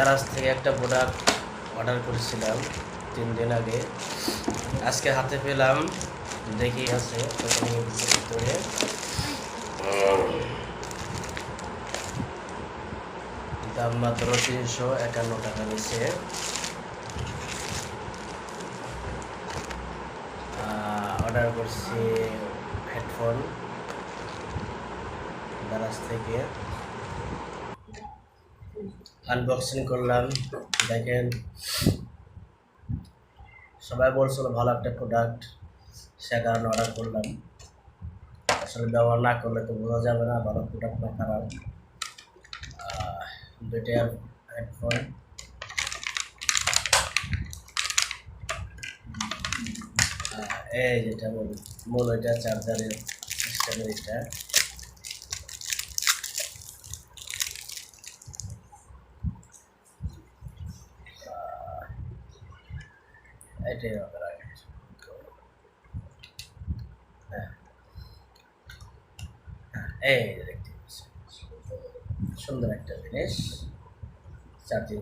দারাজ থেকে একটা product order করেছিলাম 3 দিন আগে। আজকে হাতে পেলাম, দেখি আছে ভিতরে। দাম মাত্র 351 টাকা নিচ্ছে। অর্ডার করছি হেডফোন দারাজ থেকে, আনবক্সিং করলাম। দেখেন, সবাই বলছিল ভালো একটা প্রোডাক্ট, সে কারণে অর্ডার করলাম। আসলে ব্যবহার না করলে তো বোঝা যাবে না ভালো প্রোডাক্ট না খারাপ। দুইটা হেডফোন, এই যেটা মূল এটা চার্জারের সিস্টেমের এটা। এটাই হবে আগে। এই দেখতে পাচ্ছি সুন্দর একটা জিনিস, চার্জিং।